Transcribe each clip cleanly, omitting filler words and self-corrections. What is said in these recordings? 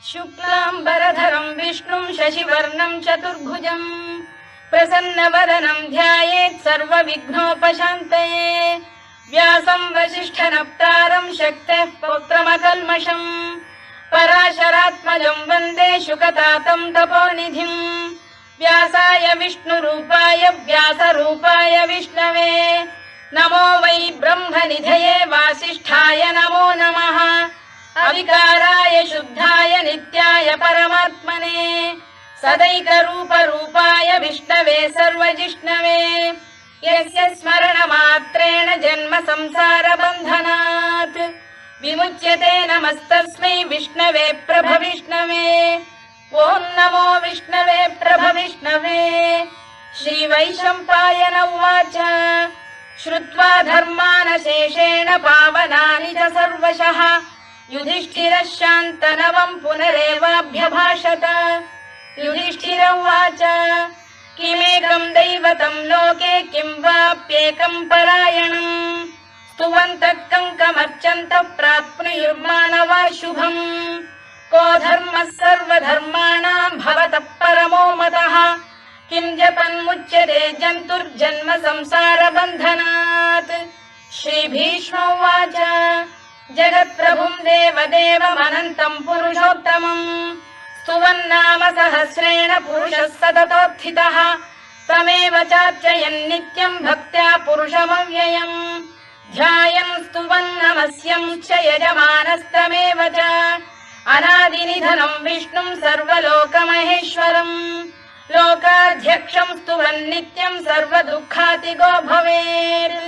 शुक्लाम्बरधरं विष्णुं शशिवर्णं चतुर्भुजं प्रसन्नवदनं ध्यायेत् सर्वविघ्नोपशान्तये। व्यासं वसिष्ठनप्तारं शक्तेः पौत्रमकल्मषम् पराशरात्मजं वन्दे शुकतातं तपोनिधिं। व्यासाय विष्णुरूपाय व्यासरूपाय विष्णवे नमो वै ब्रह्मनिधये वासिष्ठाय नमो नमः। अविकाराय शुद्धाय नित्याय परमात्मने सदैकरूपरूपाय विष्णवे सर्वजिष्णवे यस्य स्मरणमात्रेण जन्म संसारबन्धनात् विमुच्यते। नमस्तस्मै विष्णवे प्रभविष्णवे। ॐ नमो विष्णवे प्रभविष्णवे। श्रीवैशम्पायन उवाच श्रुत्वा धर्मानशेषेण पावनानि च सर्वशः युधिष्ठिरः शान्तनवं पुनरेवाभ्यभाषत। युधिष्ठिर उवाच किमेकं दैवतं लोके किं वाप्येकं परायणम् स्तुवन्तः कङ्कमर्चन्तः प्राप्नुयुर्मानवा शुभम्। को धर्मः सर्वधर्माणां भवतः परमो मतः किं जपन्मुच्यते जन्तुर्जन्म संसारबन्धनात्। श्रीभीष्म उवाच जगत्प्रभुं देवदेवमनन्तं पुरुषोत्तमं स्तुवन्नाम सहस्रेण पुरुषः सततोत्थितः तमेव चार्चयन्नित्यं भक्त्या पुरुषमव्ययम् ध्यायन् स्तुवन् नमस्यं च यजमानस्तमेव च अनादिनिधनं विष्णुं सर्वलोकमहेश्वरम् लोकाध्यक्षं स्तुवन्नित्यं सर्वदुःखातिगो भवेत्।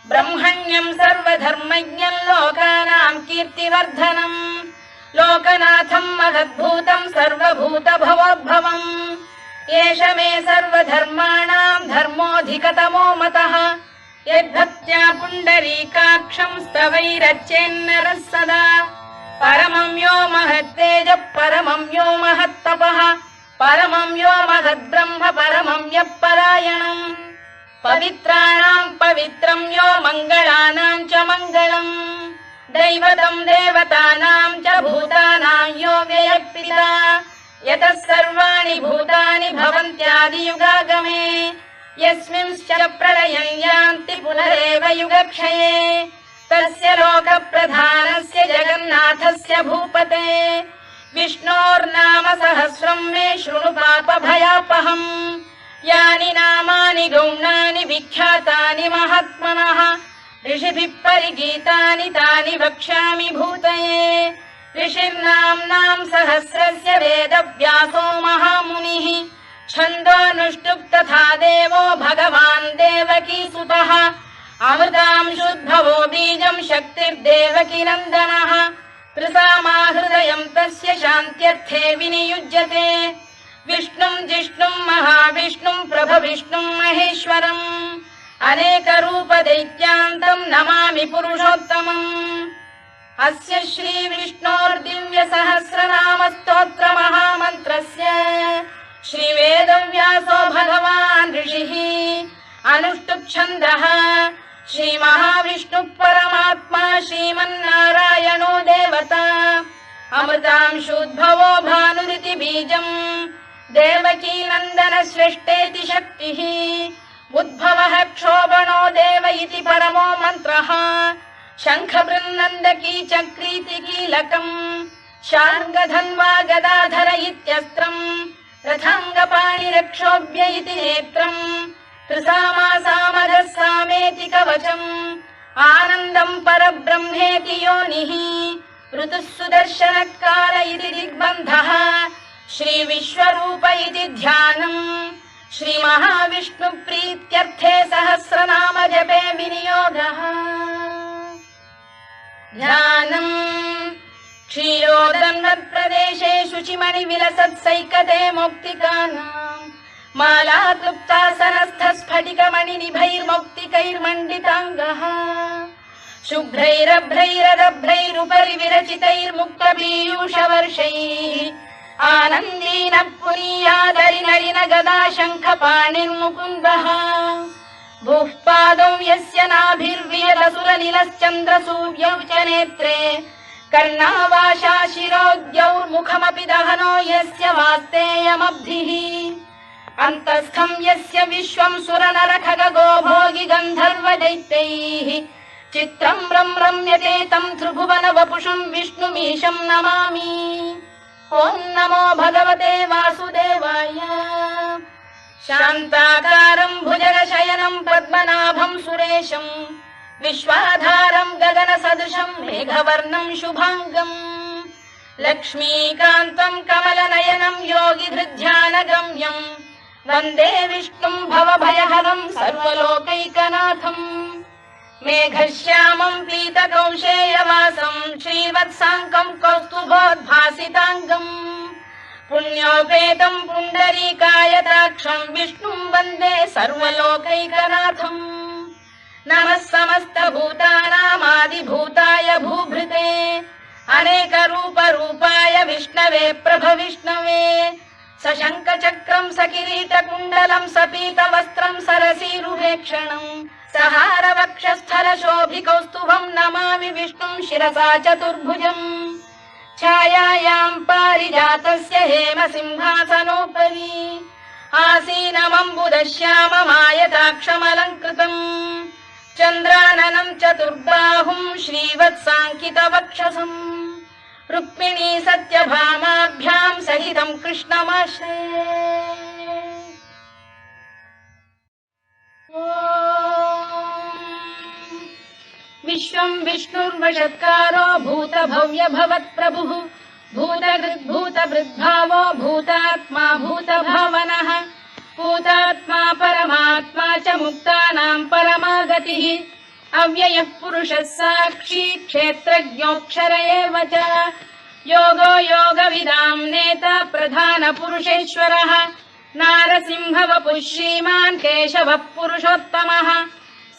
ब्रह्मण्यं सर्वधर्मज्ञं लोकानां कीर्तिवर्धनम् लोकनाथं महद्भूतं सर्वभूतभवोद्भवम् एष मे सर्वधर्माणां धर्मोऽधिकतमो मतः यद्भक्त्या पुण्डरीकाक्षं स्तवैरच्चेन्नरः सदा परमं यो महत्तेजः परमं यो महत्तपः परमं यो महद्ब्रह्म परमं यः परायणम् पवित्राणां पवित्रं यो मङ्गलानां च मङ्गलम् दैवतं देवतानां च भूतानां यो व्ययः यतः सर्वाणि भूतानि भवन्त्यादियुगागमे यस्मिंश्च प्रलयं यान्ति पुनरेव युगक्षये तस्य लोकप्रधानस्य जगन्नाथस्य भूपते विष्णोर्नाम सहस्रं मे शृणु पापभयापहम् यानि नामानि गौणानि विख्यातानि महात्मनः ऋषिभिः परिगीतानि तानि वक्ष्यामि भूतये। ऋषिर्नाम्नां सहस्रस्य वेदव्यासो महामुनिः छन्दोऽनुष्टुप् तथा देवो भगवान् देवकीसुतः अमृतांशुद्भवो बीजं शक्तिर्देवकीनन्दनः त्रिसामाहृदयं तस्य शान्त्यर्थे विनियुज्यते विष्णुं जिष्णुं महाविष्णुं प्रभविष्णुं महेश्वरम् अनेकरूपदैत्यान्तं नमामि पुरुषोत्तमम्। अस्य श्रीविष्णोर्दिव्यसहस्रनामस्तोत्रमहामन्त्रस्य श्रीवेदव्यासो भगवान् ऋषिः अनुष्टुप्छन्दः श्रीमहाविष्णुः परमात्मा श्रीमन्नारायणो देवता अमृतांशुद्भवो भानुरिति बीजम् देवकीनन्दन सृष्टेति शक्तिः उद्भवः क्षोभणो देव इति परमो मन्त्रः शङ्खबृन्नन्दकी चक्रीति कीलकम् शार्ङ्गधन्वा गदाधर इत्यस्त्रम् रथाङ्गपाणिरक्षोभ्य इति नेत्रम् त्रिसामासामरः सामेति कवचम् आनन्दम् परब्रह्मेति योनिः ऋतुः सुदर्शनकाल इति दिग्बन्धः श्रीविश्वरूप इति ध्यानम् श्रीमहाविष्णुप्रीत्यर्थे सहस्रनाम जपे विनियोगः। ध्यानम् क्षीरोदन्वत्प्रदेशे शुचिमणिविलसत्सैकते मौक्तिकानाम् मालाक्लुप्तासनस्थस्फटिकमणिनिभैर्मौक्तिकैर्मण्डिताङ्गः शुभ्रैरभ्रैरदभ्रैरुपरि विरचितैर्मुक्तपीयूषवर्षैः आनन्दीन पुरीयादरिनरिन गदा शङ्खपाणिर्मुकुन्दः भूः पादौ यस्य नाभिर्वियदसुरनिलश्चन्द्रसूर्यौ च नेत्रे कर्णावाशा शिरोद्यौर्मुखमपि दहनो यस्य वास्तेयमब्धिः अन्तस्थं यस्य विश्वं सुरनरखगो भोगि गन्धर्वदैत्यैः चित्रं रम्यते तं त्रिभुवन वपुषं विष्णुमीशं नमामि। ॐ नमो भगवते वासुदेवाय। शान्ताकारं भुजगशयनं पद्मनाभं सुरेशं विश्वाधारं गगनसदृशं मेघवर्णं शुभाङ्गम् लक्ष्मीकान्तं कमलनयनं योगिधृध्यानगम्यं वन्दे विष्णुं भवभयहरं सर्वलोकैकनाथम्। मेघश्यामं पीतकौशेयवासं श्रीवत्साङ्कं कौस्तुभोद्भासिताङ्गम् पुण्योपेतं पुण्डरीकायताक्षं विष्णुं वन्दे सर्वलोकैकनाथम्। नमः समस्तभूतानामादिभूताय भूभृते अनेकरूपरूपाय विष्णवे प्रभविष्णवे सशङ्खचक्रं सकिरीटकुण्डलं सपीतवस्त्रं सरसीरुहेक्षणं सहारवक्षस्थलशोभिकौस्तुभं नमामि विष्णुं शिरसा चतुर्भुजम्। छायायां पारिजातस्य हेमसिंहासनोपरि आसीनमम्बुदश्याममायताक्षमलङ्कृतम् चन्द्राननं चतुर्बाहुं श्रीवत्साङ्कितवक्षसम् रुक्मिणी सत्यभामाभ्यां सहितं कृष्णमाश्रये। विश्वं विष्णुर्वषत्कारो भूतभव्य भवत्प्रभुः भूतभृद्भावो भूतात्मा भूतभावनः भूतात्मा परमात्मा च मुक्तानां परमागतिः अव्ययः पुरुषः साक्षी क्षेत्रज्ञोऽक्षर एव च योगो योगविदां नेता प्रधानपुरुषेश्वरः नारसिंहवपुः श्रीमान् केशवः पुरुषोत्तमः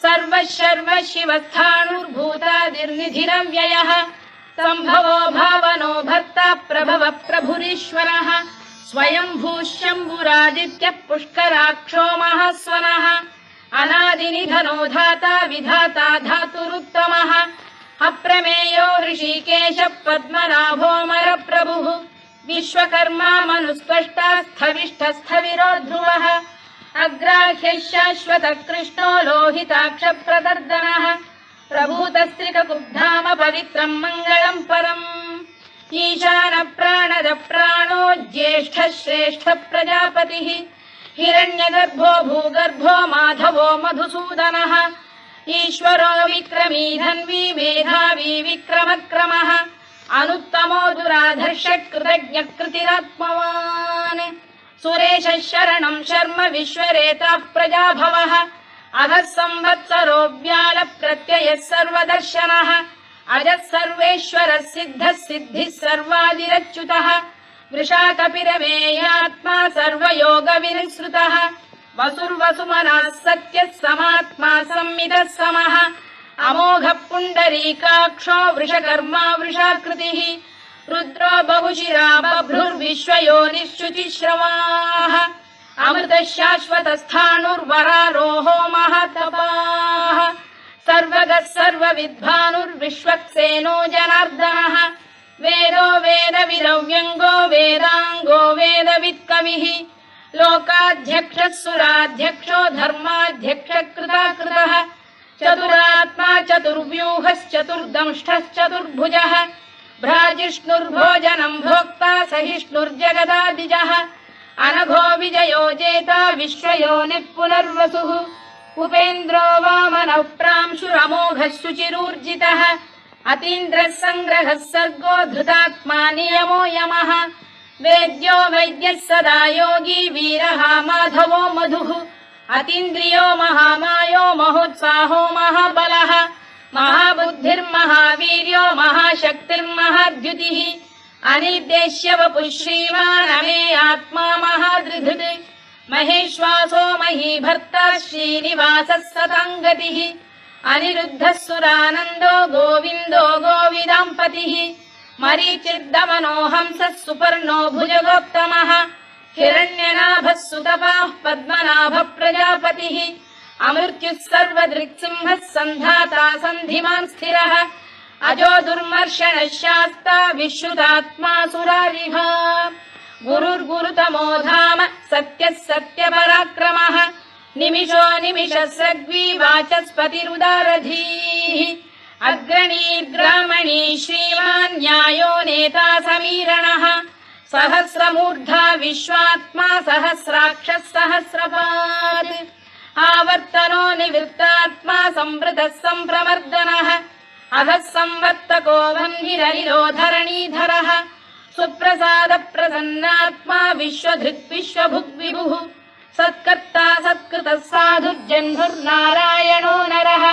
सर्वः शिवस्थाणुर्भूतादिर्निधिरव्ययः सम्भवो भावनो भर्ता प्रभवः प्रभुरीश्वरः स्वयंभूः शम्भुरादित्यः पुष्कराक्षो महास्वनः अनादिनिधनो धाता विधाता धातुरुत्तमः अप्रमेयो ऋषिकेशः पद्मनाभोऽमरप्रभुः विश्वकर्मा मनुस्पष्टा स्थविष्ठस्थविरो ध्रुवः अग्राह्यः शाश्वतः कृष्णो लोहिताक्षप्रदर्दनः प्रभूतस्त्रिककुब्धाम पवित्रं मङ्गलं परम् ईशानप्राणदप्राणो ज्येष्ठः श्रेष्ठः प्रजापतिः हिरण्यगर्भो भूगर्भो माधवो मधुसूदनः ईश्वरो विक्रमी धन्वी मेधावी विक्रमक्रमः अनुत्तमो दुराधर्षः कृतज्ञः कृतिरात्मवान् सुरेशः शरणं शर्म विश्वरेताः प्रजाभवः अधः संवत्सरो व्यालः प्रत्ययः सर्वदर्शनः अजः सर्वेश्वरः सिद्धः सिद्धिः सर्वादिरच्युतः वृषाकपिरमेयात्मा सर्वयोगविनिसृतः वसुर्वसुमनः सत्यः समात्मा संमितः समः अमोघः पुण्डरीकाक्षो वृषकर्मा वृषाकृतिः रुद्रो बहुशिरा बभ्रुर्विश्वयोनिश्चुतिश्रवाः अमृतः शाश्वतस्थाणुर्वरारोहो महातपाः सर्वगः सर्वविद्भानुर्विश्वक्सेनो जनार्दनः वेदो वेदविदव्यङ्गो वेदाङ्गो वेदवित्कविः लोकाध्यक्षः सुराध्यक्षो धर्माध्यक्षः कृताकृतः चतुरात्मा चतुर्व्यूहश्चतुर्दंष्टश्चतुर्भुजः भ्राजिष्णुर्भोजनं भोक्ता सहिष्णुर्जगदादिजः अनघो विजयो जेता विश्वयोनिः पुनर्वसुः उपेन्द्रो वामनः प्रांशुरमोघः शुचिरूर्जितः अतीन्द्रः सङ्ग्रहः सर्गो धृतात्मा नियमो यमः वेद्यो वैद्यः सदा योगी वीरः माधवो मधुः अतीन्द्रियो महामायो महोत्साहो महाबलः महाबुद्धिर्महावीर्यो महाशक्तिर्महाद्युतिः अनिर्देश्य वपुः श्रीमान् अमे आत्मा महादृधृत् महेश्वासो महीभर्ता श्रीनिवासः सताङ्गतिः अनिरुद्धः सुरानन्दो गोविन्दो गोविदाम्पतिः मरीचिर्दमनो हंसः सुपर्णो भुजगोत्तमः हिरण्यनाभः सुतपाः पद्मनाभः प्रजापतिः अमृत्युः सर्वदृक्सिंहः सन्धाता सन्धिमान् स्थिरः अजो दुर्मर्षणः शास्ता विश्रुतात्मा सुरारिः गुरुर्गुरुतमो धाम सत्यः सत्यपराक्रमः निमिषो निमिषस्रग्वी वाचस्पतिरुदारधीः अग्रणीर्ग्रामणी श्रीमान् न्यायो नेता समीरणः सहस्रमूर्धा विश्वात्मा सहस्राक्षः सहस्रपात् आवर्तनो निवृत्तात्मा संवृतः सम्प्रमर्दनः अधः संवर्तको वह्निरनिलो धरणीधरः सुप्रसाद प्रसन्नात्मा विश्वधृक् विश्वभुग्विभुः सत्कर्ता सत्कृतः साधुर्जह्नुर्नारायणो नरः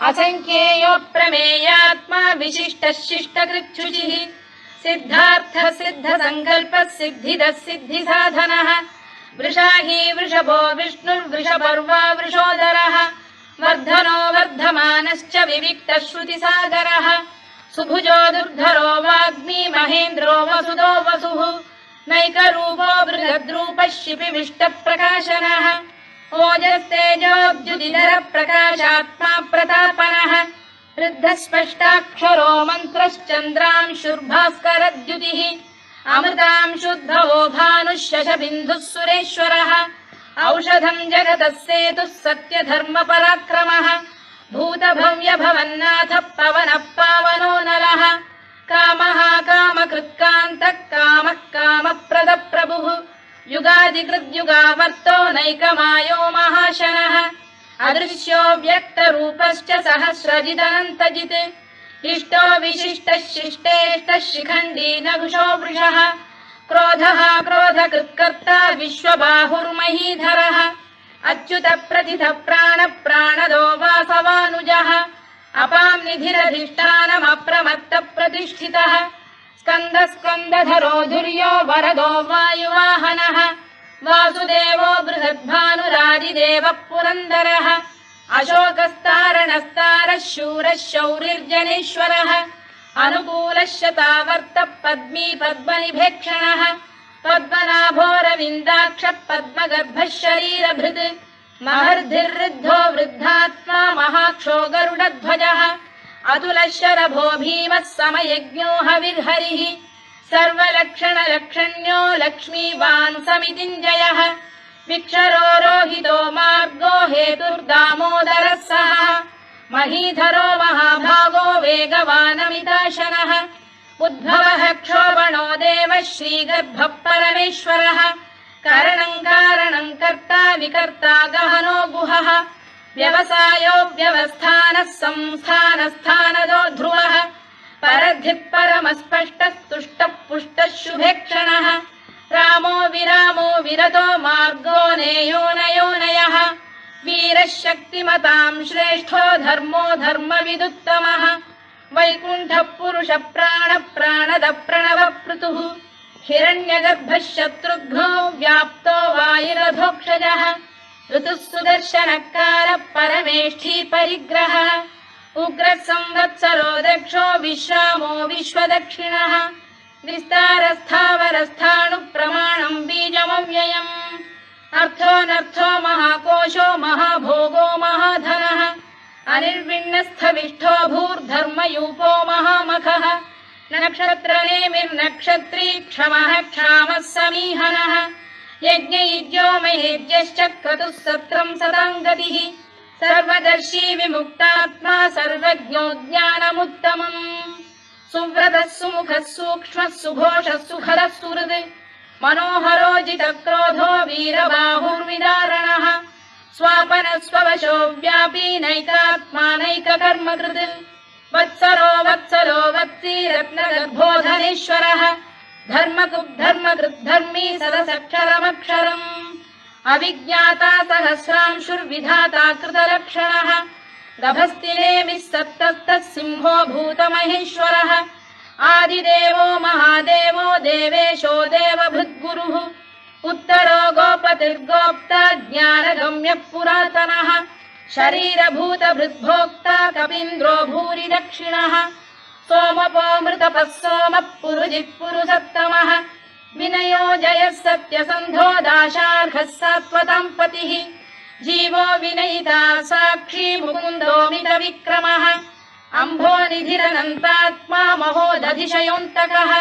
असङ्ख्येयो प्रमेयात्मा विशिष्टः शिष्टकृच्छुचिः सिद्धार्थः सिद्धसङ्कल्पः सिद्धिदः सिद्धिसाधनः वृषाही वृषभो विष्णुर्वृषपर्वा वृषोदरः वर्धनो वर्धमानश्च विविक्तः श्रुतिसागरः सुभुजो दुर्धरो वाग्मी महेन्द्रो वसुदो वसुः नैकरूपो बृहद्रूपः शिपिविष्टप्रकाशनः ओजस्तेजोद्युतिधर प्रकाशात्मा प्रतापनः वृद्धस्पष्टाक्षरो मन्त्रश्चन्द्रांशुर्भास्करद्युतिः अमृतांशुद्धवो भानुः शशबिन्दुः सुरेश्वरः औषधम् जगतः सेतुः सत्यधर्मपराक्रमः भूतभव्यभवन्नाथः पवनः पावनो नरः कामः कामकृत्कान्तः कामः कामप्रदप्रभुः युगादिकृद्युगावर्तो नैकमायो महाशनः अदृश्यो व्यक्तरूपश्च सहस्रजिदनन्तजित् इष्टो विशिष्टः शिष्टेष्टः शिखण्डी नघुषो वृषः क्रोधः क्रोधकृत्कर्ता विश्वबाहुर्महीधरः अच्युत प्रतिथ प्राण प्राणदो वासवानुजः अपां निधिरधिष्ठानमप्रमत्त प्रतिष्ठितः स्कन्द स्कन्दधरो धुर्यो वरदो वायुवाहनः वासुदेवो बृहद्भानुरादिदेवः पुरन्दरः अशोकस्तारणस्तारः शूरः शौरिर्जनेश्वरः अनुकूलः शतावर्तः पद्मी पद्मनिभेक्षणः पद्मनाभोरविन्दाक्षः पद्मगर्भः शरीरभृत् महर्धिर्वृद्धो वृद्धात्मा महाक्षो गरुडध्वजः अतुलः शरभो भीमः समयज्ञो हविर्हरिः सर्वलक्षणलक्षण्यो लक्ष्मीवान् समितिञ्जयः विक्षरो रोहितो मार्गो हेतुर्दामोदरः सः महीधरो महाभागो वेगवानमिताशनः उद्भवः क्षोभणो देवः श्रीगर्भः परमेश्वरः करणम् कारणम् कर्ता विकर्ता गहनो गुहः व्यवसायो व्यवस्थानः संस्थानस्थानदो ध्रुवः परधिः परमस्पष्टः तुष्टः पुष्टः शुभेक्षणः रामो विरामो विरतो मार्गो नेयोनयोनयः वीरः शक्तिमताम् श्रेष्ठो धर्मो धर्मविदुत्तमः वैकुण्ठः पुरुष प्राण प्राणद प्रणवपृतुः हिरण्यगर्भः शत्रुघ्नो व्याप्तो वायुरधोक्षजः ऋतुः सुदर्शनकारः परमेष्ठी परिग्रहः उग्रः संवत्सरो दक्षो विश्रामो विश्वदक्षिणः विस्तारस्थावरस्थाणुः प्रमाणम् बीजमव्ययम् अर्थोऽनर्थो महाकोशो महाभोगो महाधनः अनिर्विण्णस्थविष्ठो भूर्धर्मयूपो महामखः नक्षत्रनेमिर्नक्षत्री क्षमः क्षामः समीहनः यज्ञयुज्यो महेज्यश्च क्रतुः सत्रम् सदाम् गतिः सर्वदर्शी विमुक्तात्मा सर्वज्ञो ज्ञानमुत्तमम् सुव्रतः सुमुखः सूक्ष्मः सुघोषः सुखदः सुहृद् मनोहरोजितक्रोधो वीरबाहुर्विदारणः स्वापनः स्ववशो व्यापी नैकात्मा नैककर्मकृत् वत्सरो वत्सलो वत्सी रत्नगर्भोधनेश्वरः धर्मकृद्धर्मी सदसक्षरमक्षरम् अविज्ञाता सहस्रांशुर्विधाता कृतलक्षणः गभस्तिनेमिः सत्तस्तः सिंहो भूतमहेश्वरः आदिदेवो महादेवो देवेशो देवभृद्गुरुः उत्तरो गोपतिर्गोप्ता ज्ञानगम्यः पुरातनः शरीरभूतभृद्भोक्ता कपीन्द्रो भूरि दक्षिणः सोमपोऽमृतपः सोमः पुरुजिः पुरुषत्तमः विनयो जयः सत्यसन्धो दाशार्हः सात्वताम् पतिः जीवो विनयिता साक्षी मुकुन्दो मितविक्रमः अम्भोनिधिरनन्तात्मा महोदधिशयोऽन्तकः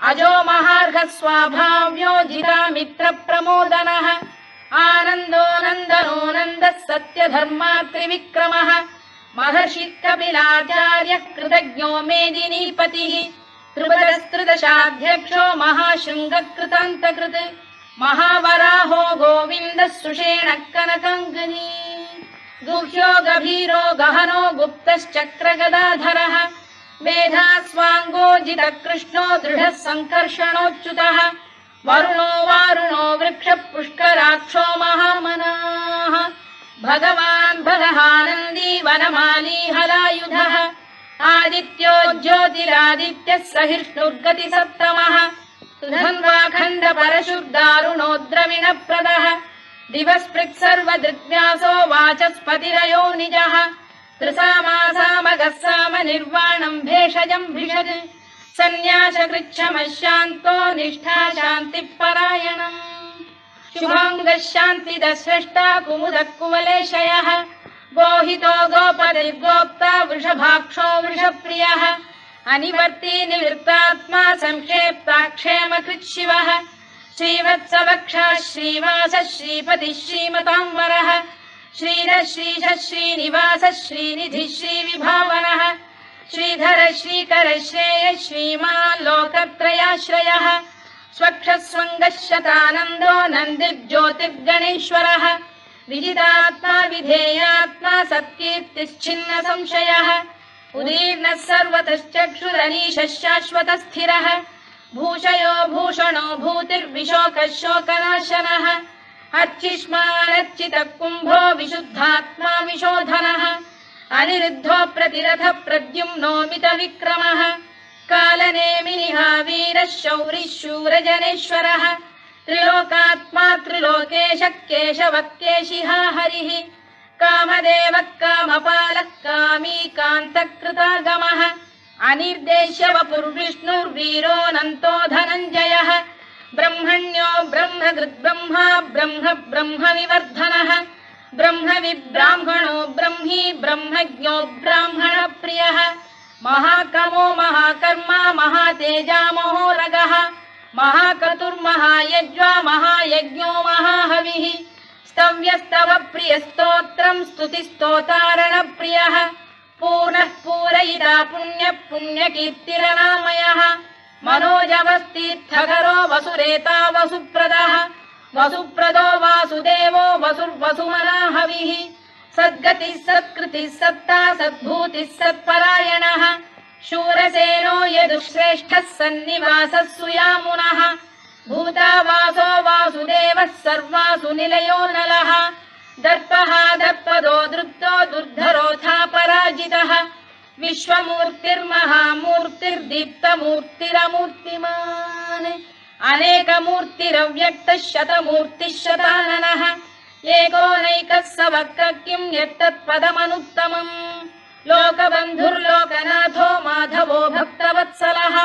अजो महार्घः स्वाभाव्यो जितामित्रप्रमोदनः आनन्दो नन्दनो नन्दः सत्यधर्मा त्रिविक्रमः महर्षि कपिलाचार्यः कृतज्ञो मेदिनीपतिः त्रिपदस्त्रिदशाध्यक्षो महाशृङ्गकृतान्तकृत् महावराहो गोविन्दः सुषेणः कनकाङ्गनी गुह्यो गभीरो गहनो गुप्तश्चक्रगदाधरः मेधास्वाङ्गोजितकृष्णो दृढः सङ्कर्षणोच्युतः वरुणो वारुणो वृक्षः पुष्कराक्षो महामनाः भगवान् भगहानन्दी वनमाली हलायुधः आदित्यो ज्योतिरादित्यः सहिष्णुर्गतिसप्तमः सुधन्वाखण्ड परशुर्दारुणो द्रविणप्रदः दिवस्पृक् सर्वदृग्व्यासो वाचस्पतिरयो निजः त्रिसामासामगः साम निर्वाणम् भेषजम् भिषज सन्न्यासकृच्छमः शान्तो निष्ठा शान्तिः परायणम् शुभाङ्गः शान्तिदः स्रष्टा कुमुदः कुवलेशयः गोहितो गोपतिर्गोप्ता वृषभाक्षो वृषप्रियः अनिवर्ती निवृत्तात्मा संक्षेप्ताक्षेमकृत् शिवः श्रीवत्सवक्षः श्रीवासः श्रीपतिः श्रीमताम्बरः श्रीरः श्रीशः श्रीनिवासः श्रीनिधिः श्रीविभावनः श्रीधरः श्रीकरः श्रेयः श्रीमान् लोकत्रयाश्रयः स्वक्षः स्वङ्गः शतानन्दो नन्दिर्ज्योतिर्गणेश्वरः विजितात्मा विधेयात्मा सत्कीर्तिश्चिन्न संशयः उदीर्णः सर्वतश्चक्षुरनीशः शाश्वतस्थिरः भूषयो भूषणो भूतिर्विशोकः शोकनाशनः अर्चिष्मानर्चितः कुम्भो विशुद्धात्मा विशोधनः अनिरुद्धो प्रतिरथः प्रद्युम्नो मितविक्रमः कालनेमिनिः वीरः शौरिः शूरजनेश्वरः त्रिलोकात्मा त्रिलोकेशः केशवः केशिहा हरिः कामदेवः कामपालः कामी कान्तकृतागमः अनिर्देश्य वपुर्विष्णुर्वीरोऽनन्तो धनञ्जयः ब्रह्मण्यो ब्रह्मकृद्ब्रह्मा ब्रह्म ब्रह्मविवर्धनः ब्रह्मविब्राह्मणो ब्रह्मी ब्रह्मज्ञो ब्राह्मणप्रियः महाकमो महाकर्मा महातेजा महोरगः महाक्रतुर्महायज्वा महायज्ञो महाहविः स्तव्यस्तव प्रियस्तोत्रम् स्तुतिस्तोतारणप्रियः पूर्णः पूरयिता पुण्यः पुण्यकीर्तिरनामयः मनोजवस्तीर्थकरो वसुरेता वसुप्रदः वसुप्रदो वासुदेवो वसुर्वसुमनाहविः सद्गतिः सत्कृतिः सत्ता सद्भूतिः सत्परायणः शूरसेनो यदुश्रेष्ठः सन्निवासः सुयामुनः भूतावासो वासुदेवः सर्वासु निलयो नलः दर्पः दर्पदो दृप्तो दुर्धरोऽथा पराजितः विश्वमूर्तिर्महामूर्तिर्दीप्तमूर्तिरमूर्तिमान् अनेकमूर्तिरव्यक्तः शतमूर्तिः शताननः एकोनैकः स वक्र किं यत्तत्पदमनुत्तमम् लोकबन्धुर्लोकनाथो माधवो भक्तवत्सलः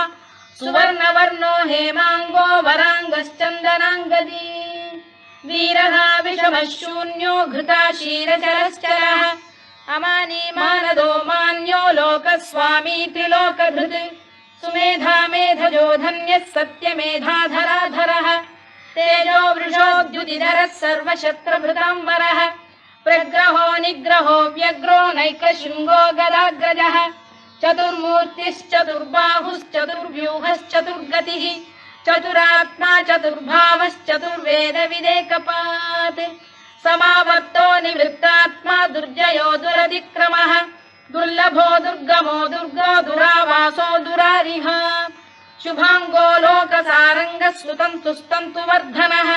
सुवर्णवर्णो हेमाङ्गो वराङ्गश्चन्दनाङ्गदी वीरः विषमः शून्यो घृता क्षीरचरश्चरः अमानी मानदो मान्यो लोकस्वामी त्रिलोकधृत् सुमेधा मेधजो धन्यः सत्यमेधाधराधरः तेजो वृषोद्युतिधरः सर्वशत्रभृताम्बरः प्रग्रहो निग्रहो व्यग्रो नैकशृङ्गो गदाग्रजः चतुर्मूर्तिश्चतुर्बाहुश्चतुर्व्यूहश्चतुर्गतिः चतुरात्मा चतुर्भावश्चतुर्वेदविदेकपात् समावर्तो निवृत्तात्मा दुर्जयो दुरतिक्रमः दुर्लभो दुर्गमो दुर्गो दुरावासो दुरारिः शुभाङ्गो लोकसारङ्गः सुतन्तुस्तन्तु वर्धनः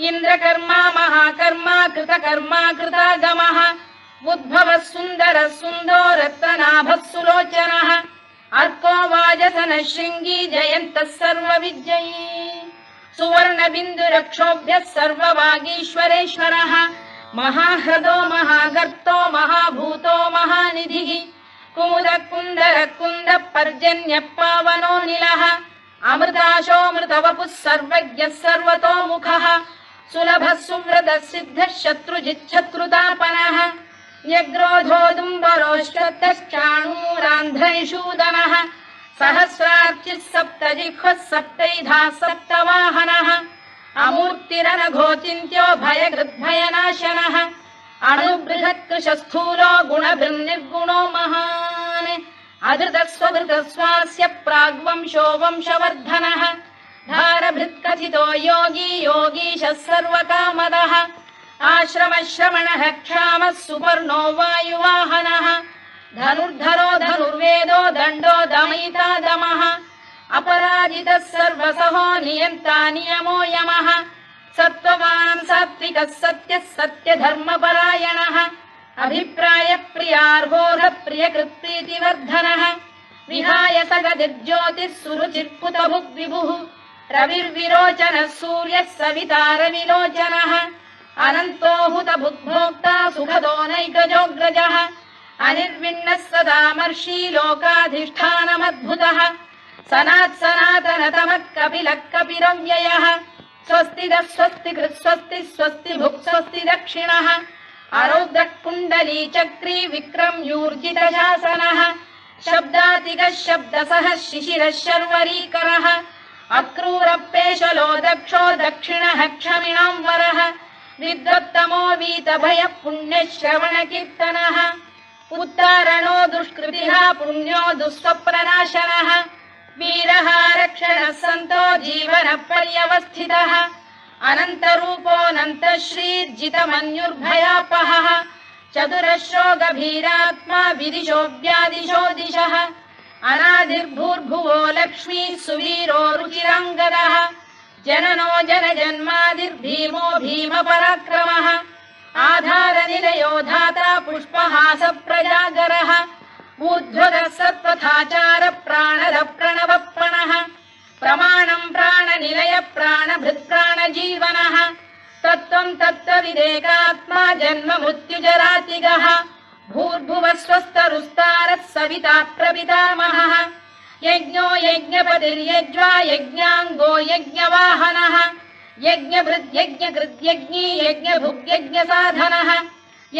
इन्द्रकर्मा महाकर्मा कृतकर्मा कृतागमः उद्भवः सुन्दरः सुन्दो रत्ननाभः सुलोचनः अर्को वाजसनः शृङ्गी जयन्तः सर्वविजयी सुवर्णबिन्दुरक्षोभ्यः सर्ववागीश्वरेश्वरः महाह्रदो महागर्तो महाभूतो महानिधिः कुमुदः कुन्दरः कुन्दः पर्जन्यः पावनो निलः अमृताशोऽमृतवपुः सर्वज्ञः सर्वतोमुखः सुलभः सुव्रतः सिद्धः शत्रुजिच्छत्रुतापनः न्यग्रोधोदुम्बरोश्चतश्चाणूरान्ध्रैषूदनः सहस्रार्चिः सप्तजिह्वः सप्तैधाः सप्तवाहनः अमूर्तिरनघोचिन्त्यो भयकृद्भयनाशनः अणुबृहत्कृशस्थूलो गुणभिर्निर्गुणो महान् अधृतस्वधृतस्वास्य प्राग्वंशो वंशवर्धनः धारभृत्कथितो योगी योगीशः सर्वकामदः आश्रमश्रमणः क्षामः सुपर्णो वायुवाहनः धनुर्धरो धनुर्वेदो दण्डो दमयिता दमः अपराजितः सर्वसहो नियन्ता नियमो यमः सत्त्ववान् सात्विकः सत्यः सत्यधर्मपरायणः अभिप्रायप्रियार्होः प्रियकृत्प्रीतिवर्धनः विहाय सगदिर्ज्योतिः सुरुचिर्पुतभुग्विभुः रविर्विरोचनः सूर्यः सवितारविलोचनः अनन्तो हुतभुग्भोक्ता सुखदो नैकजोऽग्रजः अनिर्विण्णः सदामर्षी लोकाधिष्ठानमद्भुतः सनात्सनातनतमः कपिलः कपिरव्ययः स्वस्तिदः स्वस्तिकृत् स्वस्तिः स्वस्ति भुक् स्वस्ति दक्षिणः आरौद्रः कुण्डली चक्री विक्रम्यूर्जितशासनः शब्दातिगः शब्दसः शिशिरः शर्वरीकरः अक्रूरपेशलो दक्षो दक्षिणः क्षमिणां वरः विद्वत्तमो वीतभयः पुण्यश्रवणकीर्तनः उत्तारणो दुष्कृतिः पुण्यो दुःस्वप्रनाशनः वीरः रक्षणः सन्तो जीवनपर्यवस्थितः अनन्तरूपोऽनन्तश्रीर्जितमन्युर्भयापहः चतुरश्रो गभीरात्मा विदिशो व्यादिशो दिशः अनादिर्भूर्भुवो लक्ष्मी सुवीरो रुचिराङ्गदः जननो जनजन्मादिर्भीमो भीमपराक्रमः आधारनिलयो धाता पुष्पहास प्रजागरः ऊर्ध्वगः सत्पथाचार प्राणद प्रणवप्रणः प्रमाणम् प्राणनिलय प्राणभृत्प्राणजीवनः तत्त्वम् तत्त्वविदेकात्मा जन्म मृत्युजरातिगः भूर्भुवः स्वस्तरुस्तारः सविता प्रपितामहः यज्ञो यज्ञपतिर्यज्वा यज्ञाङ्गो यज्ञवाहनः यज्ञभृद्यज्ञकृद्यज्ञी यज्ञभुग्यज्ञसाधनः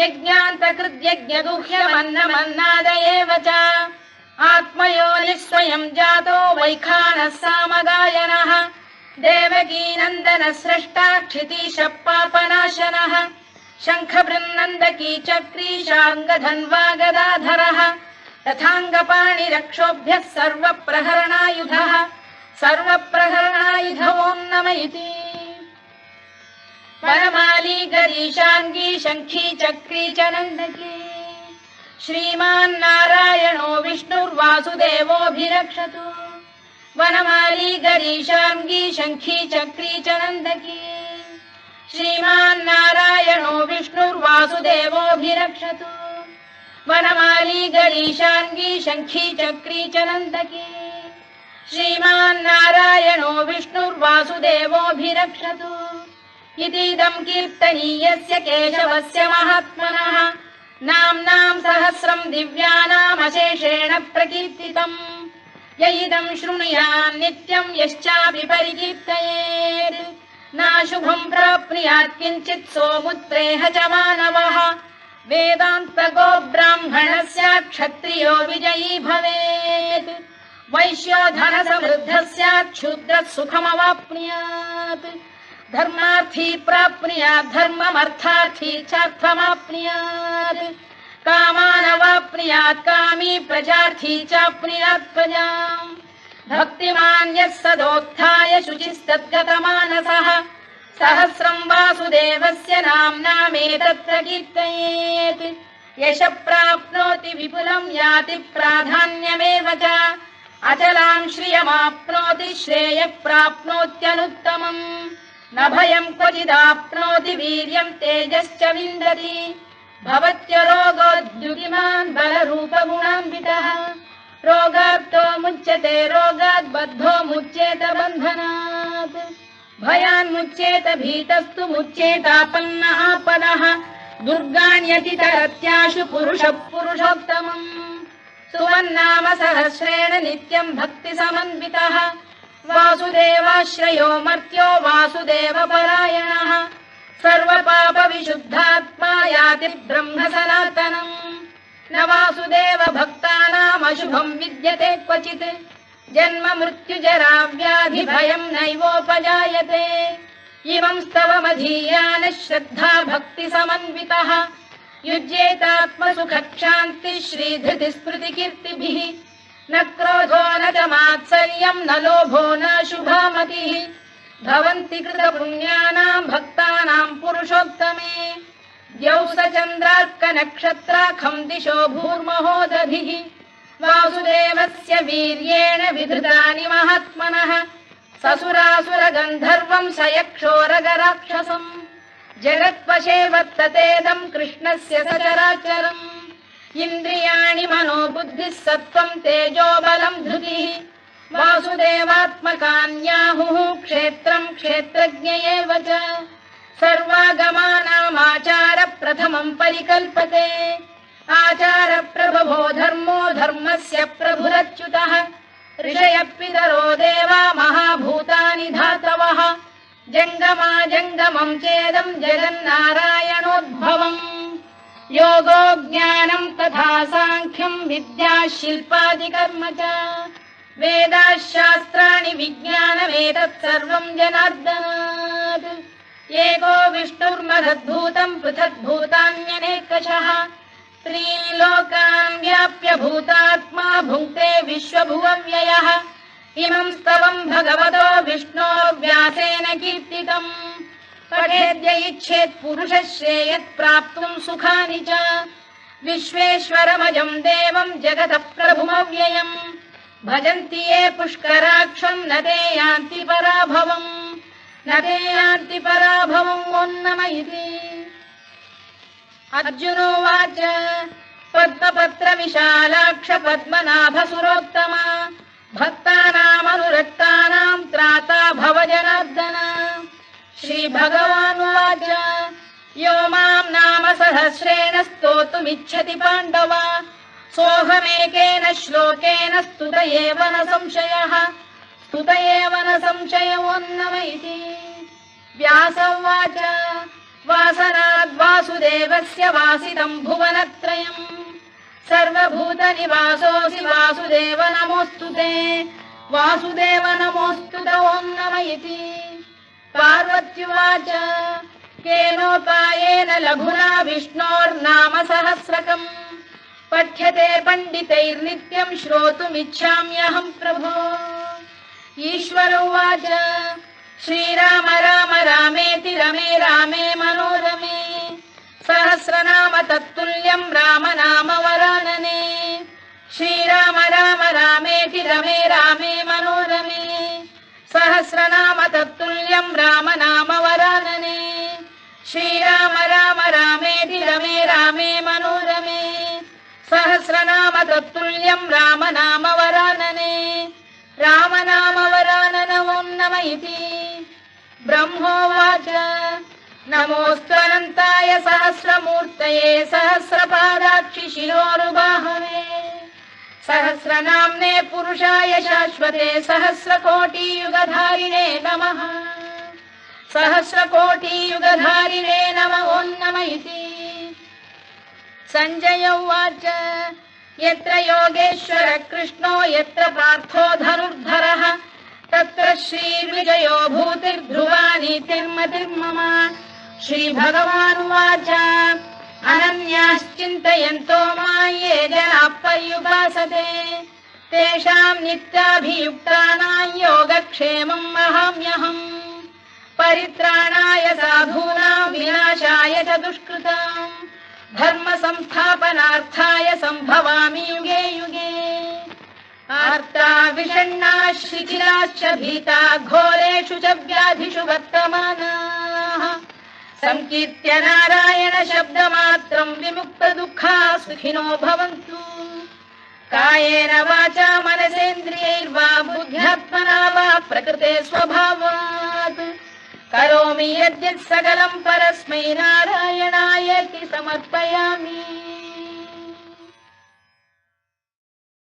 यज्ञान्तकृद्यज्ञगुह्यमन्नमन्नाद एव च आत्मयोनिः स्वयं जातो वैखानः सामगायनः देवकीनन्दनः स्रष्टा क्षितीशः पापनाशनः शङ्खबृन्नन्दकी चक्री शार्ङ्गधन्वा गदाधरः रथाङ्गपाणिरक्षोभ्यः सर्वप्रहरणायुधः सर्वप्रहरणायुध ॐ नम इति वनमाली गरीशाङ्गी शङ्खी चक्री च नन्दकी श्रीमान्नारायणो विष्णुर्वासुदेवोऽभिरक्षतु वनमाली गरीशाङ्गी शङ्खी चक्री च नन्दकी श्रीमान्नारायणो विष्णुर्वासुदेवोऽभिरक्षतु वनमाली गरीशाङ्गी शङ्खी चक्री च नन्दकी श्रीमान्नारायणो विष्णुर्वासुदेवोऽभिरक्षतु इतीदं कीर्तनीयस्य केशवस्य महात्मनः नाम्नां सहस्रं दिव्यानामशेषेण प्रकीर्तितम् य इदं शृणुयात् नित्यं यश्चापि परिकीर्तयेत् नाशुभं प्राप्नुयात् किञ्चित् सोमुत्रेह च मानवः वेदान्तको ब्राह्मणः स्यात् क्षत्रियो विजयी भवेत् वैश्यो धनसमृद्धः स्यात् शूद्रः सुखमवाप्नुयात् धर्मार्थी प्राप्नुयात् धर्ममर्थार्थी चार्थमाप्नुयात् कामानवाप्नुयात् कामी प्रजार्थी चाप्नुयात् प्रजाम् भक्तिमान् यः सदोत्थाय शुचिस्तद्गतमानसः सहस्रं वासुदेवस्य नाम्नामेतत् प्रकीर्तयेत् यशः प्राप्नोति विपुलं याति प्राधान्यमेव च अचलां श्रियमाप्नोति श्रेयः प्राप्नोत्यनुत्तमम् न भयं क्वचिदाप्नोति वीर्यं तेजश्च विन्दति भवत्य रोगोद्युतिमान् बलरूपगुणान्वितः रोगार्तो मुच्यते रोगात् बद्धो मुच्येत बन्धनात् भयान्मुच्येत भीतस्तु मुच्येतापन्न आपदः दुर्गाण्यतितरत्याशु पुरुषः पुरुषोत्तमम् सुवन्नाम सहस्रेण नित्यं भक्तिसमन्वितः वासुदेवाश्रयो मर्त्यो वासुदेवपरायणः सर्वपापविशुद्धात्मा याति ब्रह्म सनातनम् न वासुदेव भक्तानामशुभम् विद्यते क्वचित् जन्म मृत्युजरा व्याधि भयम् नैवोपजायते इमं स्तवमधीयानः श्रद्धा भक्ति समन्वितः युज्येतात्मसुखक्षान्तिः श्रीधृतिस्मृतिकीर्तिभिः न क्रोधो न च मात्सर्यम् न लोभो न शुभामतिः भवन्ति कृतपुण्यानाम् भक्तानाम् पुरुषोत्तमे द्यौसचन्द्रार्कनक्षत्राखम् दिशो भूर्महो दधिः वासुदेवस्य वीर्येण विधृतानि महात्मनः ससुरासुरगन्धर्वम् स यक्षोरगराक्षसम् जगत्वशे वर्ततेदम् कृष्णस्य सचराचरम् इन्द्रियाणि मनो बुद्धिः सत्त्वम् तेजो बलम् धृतिः वासुदेवात्मकान्याहुः क्षेत्रम् क्षेत्रज्ञ एव च सर्वागमानामाचार प्रथमम् परिकल्पते आचार प्रभवो धर्मो धर्मस्य प्रभुरच्युतः ऋषयः पितरो देवा महाभूतानि धातवः जङ्गमा जङ्गमम् चेदम् जगन्नारायणोद्भवम् योगो ज्ञानम् तथा साङ्ख्यम् विद्या शिल्पादिकर्म च वेदाः शास्त्राणि विज्ञानमेतत् सर्वम् जनार्दनात् एको विष्णुर्महद्भूतम् पृथग्भूतान्यनेकशः त्रीन् लोकान् व्याप्य भूतात्मा भुङ्क्ते विश्वभुवव्ययः इमम् स्तवम् भगवतो विष्णोर्व्यासेन कीर्तितम् पठेद्य इच्छेत् पुरुषः श्रेयत् प्राप्तुम् सुखानि च विश्वेश्वरमजम् देवम् जगतः प्रभुमव्ययम् भजन्ति ये पुष्कराक्षम् न ते यान्ति पराभवम् न ते यान्ति पराभवम् ओन्नम इति अर्जुनोवाच पद्मपत्र विशालाक्ष पद्मनाभ सुरोत्तमा भक्तानामनुरक्तानाम् त्राता भव जनार्दन श्रीभगवानुवाच यो माम् नाम सहस्रेण स्तोतुमिच्छति पाण्डव सोऽहमेकेन श्लोकेन स्तुत एव न संशयोन्नम इति व्यास उवाच वासनाद्वासुदेवस्य वासितम् भुवनत्रयम् सर्वभूतनिवासोऽसि वासुदेव नमोऽस्तु ते वासुदेव नमोऽस्तु ते ओन्नम इति पार्वत्युवाच केनोपायेन लघुना विष्णोर्नाम सहस्रकम् पठ्यते पण्डितैर्नित्यम् श्रोतुमिच्छाम्यहम् प्रभो ईश्वर उवाच श्रीराम राम रामेति रमे रामे मनोरमे सहस्रनाम तत्तुल्यम् राम नाम वरानने श्रीराम राम रामेति रमे रामे मनोरमे सहस्रनाम तत्तुल्यम् राम नाम वरानने श्रीराम राम रामेति रमे रामे मनोरमे सहस्रनाम तत्तुल्यम् राम नाम वरानने राम नाम वरानन ओन्नम इति ब्रह्मोवाच नमोऽस्त्वनन्ताय सहस्रमूर्तये सहस्रपादाक्षि शिरोरुबाहवे सहस्रनाम्ने पुरुषाय शाश्वते सहस्रकोटियुगधारिणे नमः सहस्रकोटियुगधारिणे नमः ओन्नम इति सञ्जय उवाच यत्र योगेश्वर कृष्णो यत्र पार्थो धनुर्धरः तत्र श्रीर्विजयो भूतिर्ध्रुवा नीतिर्मतिर्मम श्रीभगवानुवाच अनन्याश्चिन्तयन्तो मां ये जनाः पर्युपासते तेषाम् नित्याभियुक्तानां योगक्षेमम् वहाम्यहम् परित्राणाय साधूनां विनाशाय च दुष्कृताम् धर्म संस्थापनार्थाय सम्भवामि युगे युगे आर्ता विषण्णाः शिथिलाश्च भीता घोरेषु च व्याधिषु वर्तमानाः संकीर्त्य नारायण शब्दमात्रम् विमुक्तदुःखाः सुखिनो भवन्तु कायेन वाचा मनसेन्द्रियैर्वा बुद्ध्यात्मना वा प्रकृते स्वभावात् करोमि यद्यत् सकलम् परस्मै नारायणायेति समर्पयामि।